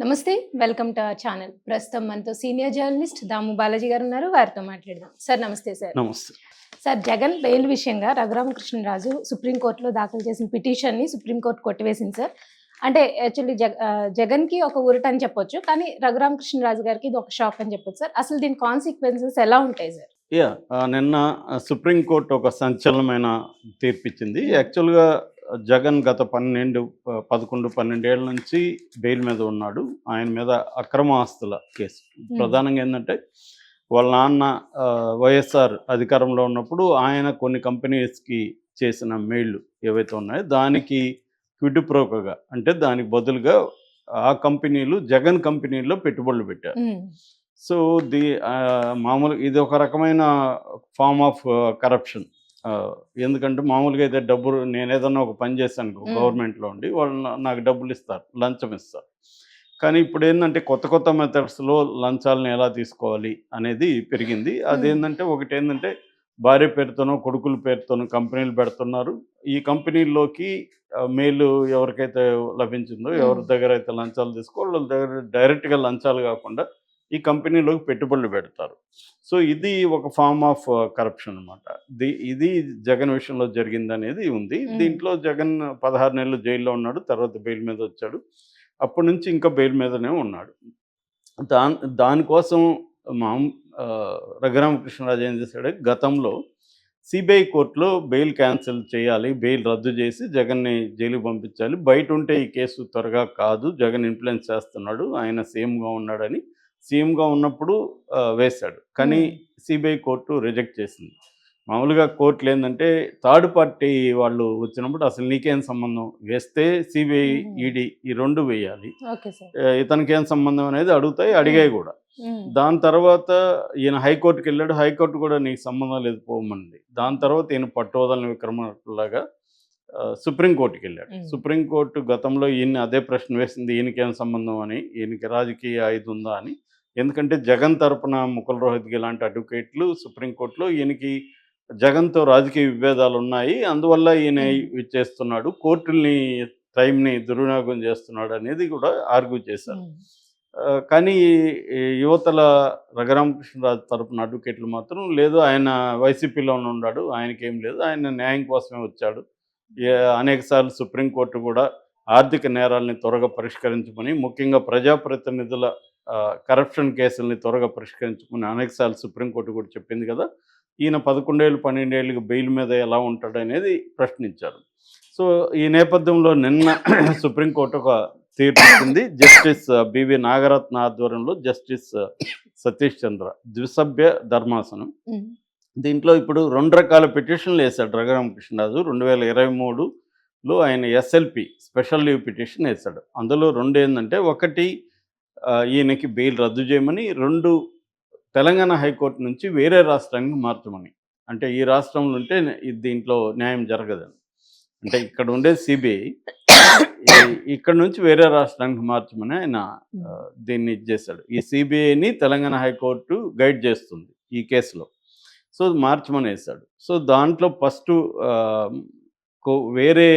నమస్తే. Welcome to our channel. ప్రస్తుతం మనతో సీనియర్ జర్నలిస్ట్ దాము బాలాజీ గారు ఉన్నారు. వారితో మాట్లాడదాం. సార్ నమస్తే సార్. నమస్తే. సార్ జగన్ బెయిల్ విషయంగా రఘురామకృష్ణరాజు సుప్రీంకోర్టులో దాఖలు చేసిన పిటిషన్‌ని సుప్రీంకోర్టు కొట్టివేసింది సార్. అంటే యాక్చువల్లీ జగన్‌కి ఒక ఊరట అని చెప్పొచ్చు. కానీ రఘురామకృష్ణరాజు గారికి ఇది ఒక షాక్ అని చెప్పొచ్చు సార్. అసలు దీని కాన్సిక్వెన్సెస్ ఎలా ఉంటాయి సార్? నిన్న సుప్రీంకోర్టు ఒక సంచలనమైన తీర్పిచ్చింది. యాక్చువల్‌గా జగన్ గత 11, 12 ఏళ్ల నుంచి బెయిల్ మీద ఉన్నాడు. ఆయన మీద అక్రమ ఆస్తుల కేసు. ప్రధానంగా ఏంటంటే వాళ్ళ నాన్న వైఎస్ఆర్ అధికారంలో ఉన్నప్పుడు ఆయన కొన్ని కంపెనీస్కి చేసిన మెయిల్లు ఏవైతే ఉన్నాయో దానికి క్విడ్ ప్రోకోగా అంటే దానికి బదులుగా ఆ కంపెనీలు జగన్ కంపెనీల్లో పెట్టుబడులు పెట్టారు. సో మామూలుగా ఇది ఒక రకమైన ఫార్మ్ ఆఫ్ కరప్షన్. ఎందుకంటే మామూలుగా అయితే డబ్బులు నేను ఏదన్నా ఒక పని చేశాను గవర్నమెంట్లో ఉండి వాళ్ళు నాకు డబ్బులు ఇస్తారు, లంచం ఇస్తారు. కానీ ఇప్పుడు ఏంటంటే కొత్త మెథడ్స్లో లంచాలను ఎలా తీసుకోవాలి అనేది పెరిగింది. అదేంటంటే ఒకటి ఏంటంటే భార్య పేరుతోనో కొడుకుల పేరుతోనో కంపెనీలు పెడుతున్నారు. ఈ కంపెనీల్లోకి మెయిల్ ఎవరికైతే లభించిందో ఎవరి దగ్గర అయితే లంచాలు తీసుకో వాళ్ళ దగ్గర డైరెక్ట్గా లంచాలు కాకుండా ఈ కంపెనీలోకి పెట్టుబడులు పెడతారు. సో ఇది ఒక ఫార్మ్ ఆఫ్ కరప్షన్ అనమాట. ఇది జగన్ విషయంలో జరిగిందనేది ఉంది. దీంట్లో జగన్ 16 నెలలు జైల్లో ఉన్నాడు. తర్వాత బెయిల్ మీద వచ్చాడు. అప్పటి నుంచి ఇంకా బెయిల్ మీదనే ఉన్నాడు. దానికోసం రఘురామకృష్ణరాజు ఏం చేశాడు, గతంలో సిబిఐ కోర్టులో బెయిల్ క్యాన్సిల్ చేయాలి, బెయిల్ రద్దు చేసి జగన్ని జైలుకి పంపించాలి, బయట ఉంటే ఈ కేసు త్వరగా కాదు, జగన్ ఇన్ఫ్లుయెన్స్ చేస్తున్నాడు, ఆయన సీఎంగా ఉన్నాడని సీఎంగా ఉన్నప్పుడు వేశాడు. కానీ సిబిఐ కోర్టు రిజెక్ట్ చేసింది. మామూలుగా కోర్టులు ఏంటంటే థర్డ్ పార్టీ వాళ్ళు వచ్చినప్పుడు అసలు నీకేం సంబంధం, వేస్తే సిబిఐ ఈడీ ఈ రెండు వేయాలి, ఇతనికి ఏం సంబంధం అనేది అడిగాయి కూడా. దాని తర్వాత ఈయన హైకోర్టుకి వెళ్ళాడు. హైకోర్టు కూడా నీకు సంబంధం లేదు పోమంది. దాని తర్వాత ఈయన పట్టువదలని విక్రమలాగా సుప్రీంకోర్టుకి వెళ్ళాడు. సుప్రీంకోర్టు గతంలో ఈయన్ని అదే ప్రశ్న వేసింది, ఈయనకేం సంబంధం అని, ఈయనకి రాజకీయ ఇది ఉందా అని. ఎందుకంటే జగన్ తరపున ముకుల్ రోహిత్గి లాంటి అడ్వకేట్లు సుప్రీంకోర్టులో ఈయనకి జగన్తో రాజకీయ విభేదాలు ఉన్నాయి, అందువల్ల ఈయన చేస్తున్నాడు, కోర్టుల్ని టైంని దుర్వినియోగం చేస్తున్నాడు అనేది కూడా ఆర్గ్యూ చేశారు. కానీ యువతల రఘురామకృష్ణరాజు తరపున అడ్వకేట్లు మాత్రం లేదు, ఆయన వైసీపీలోనే ఉన్నాడు, ఆయనకేం లేదు, ఆయన న్యాయం కోసమే వచ్చాడు. అనేకసార్లు సుప్రీంకోర్టు కూడా ఆర్థిక నేరాలని త్వరగా పరిష్కరించమని, ముఖ్యంగా ప్రజాప్రతినిధుల కరప్షన్ కేసుల్ని త్వరగా పరిష్కరించమని అనేకసార్లు సుప్రీంకోర్టు కూడా చెప్పింది కదా. ఈయన 11 ఏళ్ళు 12 ఏళ్ళకి బెయిల్ మీద ఎలా ఉంటాడు అనేది ప్రశ్నించారు. సో ఈ నేపథ్యంలో నిన్న సుప్రీంకోర్టు ఒక తీర్పు ఇచ్చింది. జస్టిస్ బివి నాగరత్న ఆధ్వర్యంలో జస్టిస్ సతీష్ చంద్ర ద్విసభ్య ధర్మాసనం. దీంట్లో ఇప్పుడు 2 రకాల పిటిషన్లు వేశాడు రఘురామకృష్ణరాజు. 2023లో ఆయన ఎస్ఎల్పి స్పెషల్ లీవ్ పిటిషన్ వేశాడు. అందులో 2 ఏంటంటే, ఒకటి ఈయనకి బెయిల్ రద్దు చేయమని, 2 తెలంగాణ హైకోర్టు నుంచి వేరే రాష్ట్రానికి మార్చమని. అంటే ఈ రాష్ట్రంలో ఉంటే దీంట్లో న్యాయం జరగదని, అంటే ఇక్కడ ఉండే సిబిఐ ఇక్కడ నుంచి వేరే రాష్ట్రానికి మార్చమని ఆయన దీన్ని ఇచ్చేశాడు. ఈ సిబిఐని తెలంగాణ హైకోర్టు గైడ్ చేస్తుంది ఈ కేసులో. సో మార్చమని వేశాడు. సో దాంట్లో ఫస్ట్ వేరే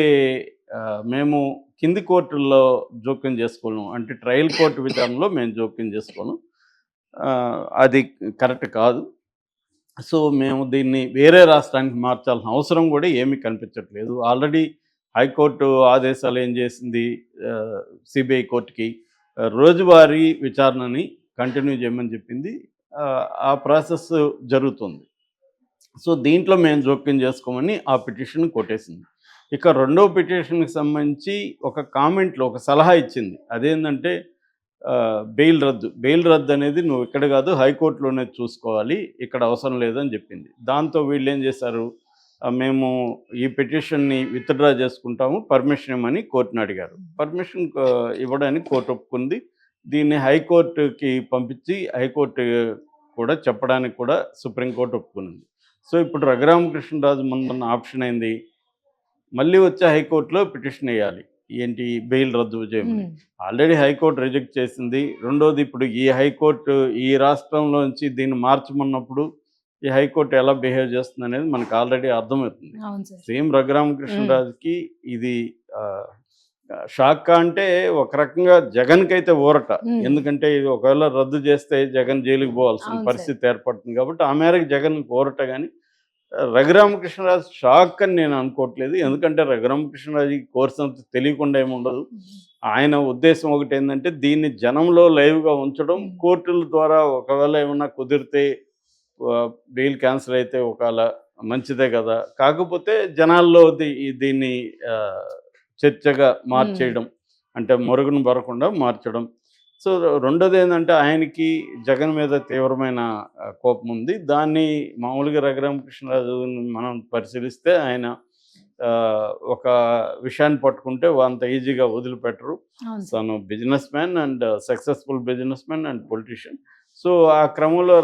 మేము కింది కోర్టుల్లో జోక్యం చేసుకోలేము, అంటే ట్రయల్ కోర్టు విధానంలో మేము జోక్యం చేసుకోలేము, అది కరెక్ట్ కాదు. సో మేము దీన్ని వేరే రాష్ట్రానికి మార్చాల్సిన అవసరం కూడా ఏమీ కనిపించట్లేదు. ఆల్రెడీ హైకోర్టు ఆదేశాలు ఏం చేసింది, సిబిఐ కోర్టుకి రోజువారీ విచారణని కంటిన్యూ చేయమని చెప్పింది. ఆ ప్రాసెస్ జరుగుతుంది. సో దీంట్లో మేము జోక్యం చేసుకోమని ఆ పిటిషన్ కొట్టేసింది. ఇక 2వ పిటిషన్కి సంబంధించి ఒక కామెంట్లో ఒక సలహా ఇచ్చింది. అదేంటంటే బెయిల్ రద్దు అనేది నువ్వు ఇక్కడ కాదు హైకోర్టులోనే చూసుకోవాలి, ఇక్కడ అవసరం లేదని చెప్పింది. దాంతో వీళ్ళు ఏం చేశారు, మేము ఈ పిటిషన్ని విత్డ్రా చేసుకుంటాము, పర్మిషన్ ఇవ్వమని కోర్టుని అడిగారు. పర్మిషన్ ఇవ్వడానికి కోర్టు ఒప్పుకుంది. దీన్ని హైకోర్టుకి పంపించి హైకోర్టు కూడా చెప్పడానికి కూడా సుప్రీంకోర్టు ఒప్పుకుంది. సో ఇప్పుడు రఘురామకృష్ణరాజు ముందున్న ఆప్షన్ అయింది, మళ్ళీ వచ్చే హైకోర్టులో పిటిషన్ వేయాలి, ఏంటి బెయిల్ రద్దు చేయమని. ఆల్రెడీ హైకోర్టు రిజెక్ట్ చేసింది. రెండోది ఇప్పుడు ఈ హైకోర్టు ఈ రాష్ట్రంలో నుంచి దీన్ని మార్చమన్నప్పుడు ఈ హైకోర్టు ఎలా బిహేవ్ చేస్తుంది అనేది మనకు ఆల్రెడీ అర్థమవుతుంది. సేమ్ రఘురామకృష్ణరాజుకి ఇది షాక్ అంటే ఒక రకంగా జగన్‌కైతే ఊరట. హ్మ్. ఎందుకంటే ఇది ఒకవేళ రద్దు చేస్తే జగన్ జైలుకి పోవాల్సిన అవును సార్. పరిస్థితి ఏర్పడుతుంది కాబట్టి ఆ మేరకు జగన్‌కి ఊరట గాని రఘురామకృష్ణరాజు షాక్ అని నేను అనుకోవట్లేదు. ఎందుకంటే రఘురామకృష్ణరాజుకి కోర్స్ అంత తెలియకుండా ఏముండదు. ఆయన ఉద్దేశ్యం ఒకటేందంటే దీన్ని జనంలో లైవ్‌గా ఉంచడం, కోర్టుల ద్వారా ఒకవేళ ఏమన్నా కుదిరితే బెయిల్ క్యాన్సిల్ అయితే ఒకాళ మంచిదే గదా! కాకపోతే జనాల్లో దీన్ని ఆహ్, చర్చగా మార్చేయడం. అంటే మరుగున పడకుండా మార్చడం. సో, రెండోదేందంటే ఆయనకి జగన్ మీద తీవ్రమైన కోపముంది. దాన్ని మామూలుగా రఘురామకృష్ణరాజుని మనం పరిశీలిస్తే ఆయన ఒక విషయాన్ని పట్టుకుంటే అంత ఈజీగా వదిలిపెట్టరు. అవును సార్. తను business man and successful business man and politician. So, ఆ క్రమంలో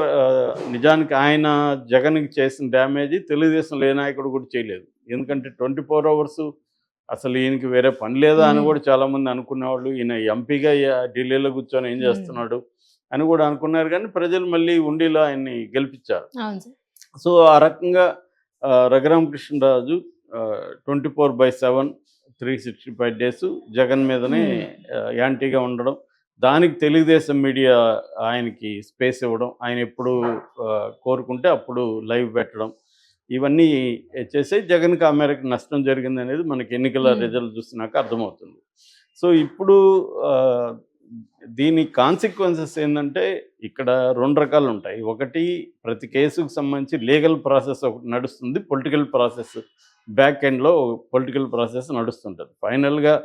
నిజానికి ఆయన జగన్‌కి చేసిన డ్యామేజ్ తెలుగుదేశంలో ఏ నాయకుడు కూడా చేయలేదు. ఎందుకంటే 24 అవర్సు అసలు ఈయనకి వేరే పని లేదా అని హ్మ్. కూడా చాలామంది అనుకునేవాళ్ళు. ఈయన ఎంపీగా ఢిల్లీలో కూర్చొని ఏం హ్మ్. చేస్తున్నాడు అని కూడా అనుకున్నారు కానీ ప్రజలు మళ్ళీ ఉండిలో ఆయన్ని గెలిపించారు. అవును సార్. సో, ఆ రకంగా రఘురామకృష్ణరాజు 24/7 365 డేసు జగన్ మీదనే హ్మ్. యాంటీగా ఉండడం. దానికి తెలుగుదేశం మీడియా ఆయనకి స్పేస్ ఇవ్వడం. ఆయన ఎప్పుడు కోరుకుంటే అప్పుడు లైవ్ పెట్టడం. ఇవన్నీ చేసాయి. జగన్‌కి ఆ మేరకు నష్టం జరిగిందనేది మనకి ఎన్నికల హ్మ్. రిజల్ట్ చూసినాక అర్థమవుతుంది. సో, ఇప్పుడు ఆహ్, దీని కాన్సిక్వెన్సెస్ ఏందంటే ఇక్కడ 2 రకాలుంటాయి. ఒకటి ప్రతి కేసుకు సంబంధించి లీగల్ ప్రాసెస్ ఒకటి నడుస్తుంది. పొలిటికల్ ప్రాసెస్ బ్యాక్ ఎండ్‌లో పొలిటికల్ ప్రాసెస్ నడుస్తుంటది. ఫైనల్‌గా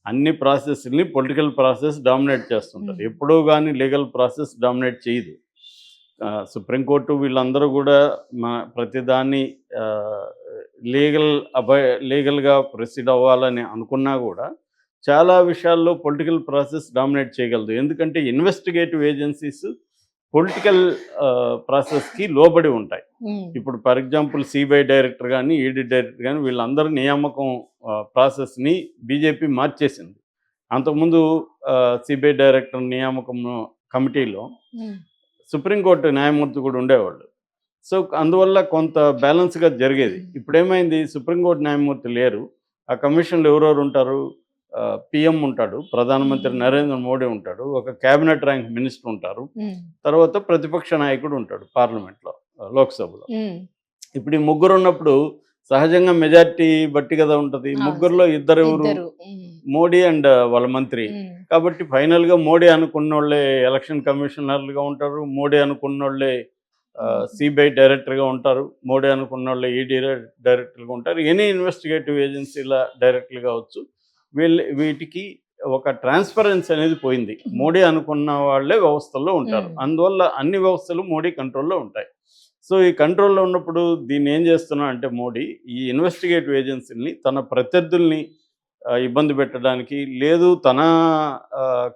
అన్ని ప్రాసెస్‌ని పొలిటికల్ ప్రాసెస్ డామినేట్ చేస్తుంటది. హ్మ్. ఎప్పుడూ గాని లీగల్ ప్రాసెస్ డామినేట్ చేయదు. సుప్రీంకోర్టు వీళ్ళందరూ గూడా ప్రతిదాన్ని ఆహ్, లీగల్ లీగల్‌గా ప్రొసీడ్ అవ్వాలని అనుకున్నా గూడా, చాలా విషయాల్లో పొలిటికల్ ప్రాసెస్ డామినేట్ చేయగలదు. ఎందుకంటే ఇన్వెస్టిగేటివ్ ఏజెన్సీస్ పొలిటికల్ ప్రాసెస్‌కి లోబడి ఉంటాయి. హ్మ్. ఇప్పుడు ఫర్ ఎగ్జాంపుల్ సీబీఐ డైరెక్టర్ గాని, ఈడీ డైరెక్టర్ గాని వీళ్ళందరూ నియామకం ప్రాసెస్‌ని బీజేపీ మార్చేసింది. అంతకుముందు సీబీఐ డైరెక్టర్ నియామకం కమిటీలో హ్మ్. సుప్రీంకోర్టు న్యాయమూర్తి కూడా ఉండేవాళ్ళు. సో, అందువల్ల కొంత బ్యాలెన్స్‌గా జరిగేది. ఇప్పుడేమైంది సుప్రీంకోర్టు న్యాయమూర్తి లేరు. ఆ కమిషన్‌లో ఎవరెవరు ఉంటారు? పీఎం ఉంటాడు. ప్రధానమంత్రి హ్మ్. నరేంద్ర మోడీ ఉంటాడు. ఒక క్యాబినెట్ ర్యాంక్ మినిస్టర్ ఉంటారు. హ్మ్. తర్వాత ప్రతిపక్ష నాయకుడు ఉంటాడు పార్లమెంట్‌లో, లోక్‌సభలో. హ్మ్. ఇప్పుడు ఈ ముగ్గురున్నప్పుడు సహజంగా మెజారిటీ బట్టి కదా ఉంటది. అవును ముగ్గురిలో సార్. ఇద్దరెవరు? ఇద్దరు. హ్మ్. మోడీ అండ్ వాళ్ళ మంత్రి. హ్మ్. కాబట్టి ఫైనల్‌గా మోడీ అనుకున్నోళ్ళే ఎలక్షన్ కమిషనర్‌లుగా ఉంటారు. మోడీ అనుకున్నోళ్ళే హ్మ్. సీబీఐ డైరెక్టర్‌గా ఉంటారు. మోడీ అనుకున్నోళ్ళే ఈడీ డైరెక్టర్‌గా ఉంటారు. ఎనీ ఇన్వెస్టిగేటివ్ ఏజెన్సీల డైరెక్టర్లు కావచ్చు. వీటికి ఒక ట్రాన్స్‌పరెన్సీ అనేది పోయింది. హ్మ్. మోడీ అనుకున్న వాళ్ళే వ్యవస్థల్లో ఉంటారు. హ్మ్. అందువల్ల అన్ని వ్యవస్థలు మోడీ కంట్రోల్‌లో ఉంటాయి. సో, ఈ కంట్రోల్‌లో ఉన్నప్పుడు దీన్నేం చేస్తున్నాడంటే మోడీ, ఈ ఇన్వెస్టిగేటివ్ ఏజెన్సీలని తన ప్రత్యర్థుల్ని ఇబ్బంది పెట్టడానికి, లేదు తన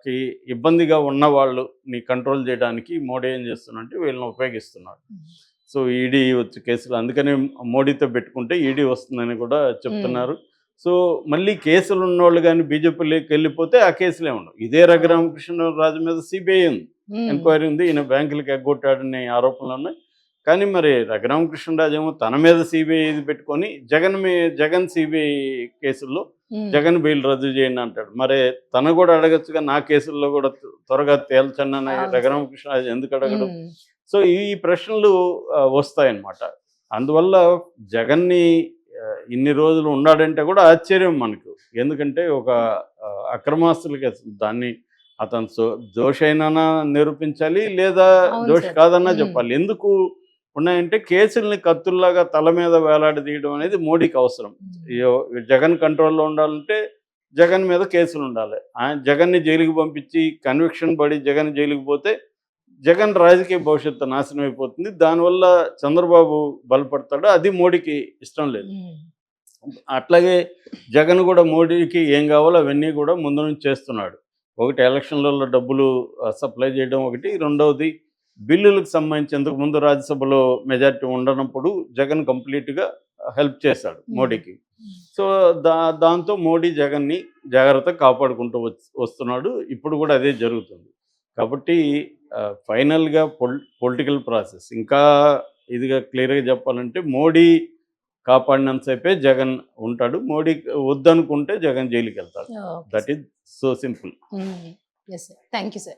కి ఇబ్బందిగా ఉన్నవాళ్ళుని కంట్రోల్ చేయడానికి మోడీ ఏం చేస్తున్నాడంటే వీళ్ళని ఉపయోగిస్తున్నాడు. సో, ఈడీ వచ్చి కేసులు అందుకనే మోడీతో పెట్టుకుంటే ఈడీ వస్తుందని కూడా హ్మ్. చెప్తున్నారు. సో, మళ్ళీ కేసులున్నోళ్ళు గాని బీజేపీలోకెళ్ళిపోతే ఆ కేసులే ఉండవు. ఇదే ఓహ్! రఘురామకృష్ణరాజు మీద సీబీఐ ఉంది. హ్మ్. ఎంక్వైరీ ఉంది. ఈయన బ్యాంకులకి ఎగ్గొట్టాడనే ఆరోపణలున్నాయి. కానీ మరి రఘురామకృష్ణరాజు ఏమో తన మీద సీబీఐ ఇది పెట్టుకొని జగన్ సీబీఐ కేసుల్లో హ్మ్. జగన్ బెయిల్ రద్దు చేయండి అంటాడు. మరి తను కూడా అడగొచ్చుగా నా కేసుల్లో కూడా త్వరగా తేల్చండి అని అవును సార్. రఘురామకృష్ణరాజు ఎందుకు అడగడు? హ్మ్. సో, ఈ ప్రశ్నలు వస్తాయన్నమాట. అందువల్ల జగన్‌ని ఇన్ని రోజులు ఉన్నాడంటే కూడా ఆశ్చర్యం మనకు. ఎందుకంటే ఒక అక్రమాస్తుల కేసు దాన్ని అతను దోషైననా నిరూపించాలి. లేదా అవును దోషి సార్. కాదన్నా హ్మ్. చెప్పాలి. ఎందుకు ఉన్నాయంటే కేసుల్ని కత్తుల్లాగా తల మీద వేలాడదీయడం అనేది మోడీకి అవసరం. హ్మ్. యో జగన్ కంట్రోల్‌లో ఉండాలంటే జగన్ మీద కేసులుండాలి. జగన్‌ని జైలుకి పంపించి కన్విక్షన్ పడి జగన్ జైలుకి పోతే జగన్ రాజకీయ భవిష్యత్తు నాశనం అయిపోతుంది. దానివల్ల చంద్రబాబు బలపడతాడు. అది మోడీకి ఇష్టం లేదు. హ్మ్. అట్లాగే జగన్ కూడా మోడీకి ఏం కావాలో అవన్నీ కూడా ముందు నుంచి చేస్తున్నాడు. ఒకటి ఎలక్షన్‌లలో డబ్బులు సప్లై చేయడం ఒకటి. రెండవది బిల్లులకు సంబంధించి ఇంతకుముందు రాజ్యసభలో మెజారిటీ ఉండనప్పుడు జగన్ కంప్లీట్‌గా హెల్ప్ చేశాడు హ్మ్. మోడీకి. సో, దాంతో మోడీ జగన్‌ని జాగ్రత్తగా కాపాడుకుంటూ వస్తున్నాడు. ఇప్పుడు కూడా అదే జరుగుతుంది. కాబట్టి ఫైనల్‌గా పొలిటికల్ ప్రాసెస్ ఇంకా ఇదిగా క్లియర్‌గా చెప్పాలంటే మోడీ కాపాడినంతసేపే జగన్ ఉంటాడు. మోడీ వద్దనుకుంటే జగన్ జైలుకి వెళ్తాడు. That is so simple. Yes sir, thank you sir.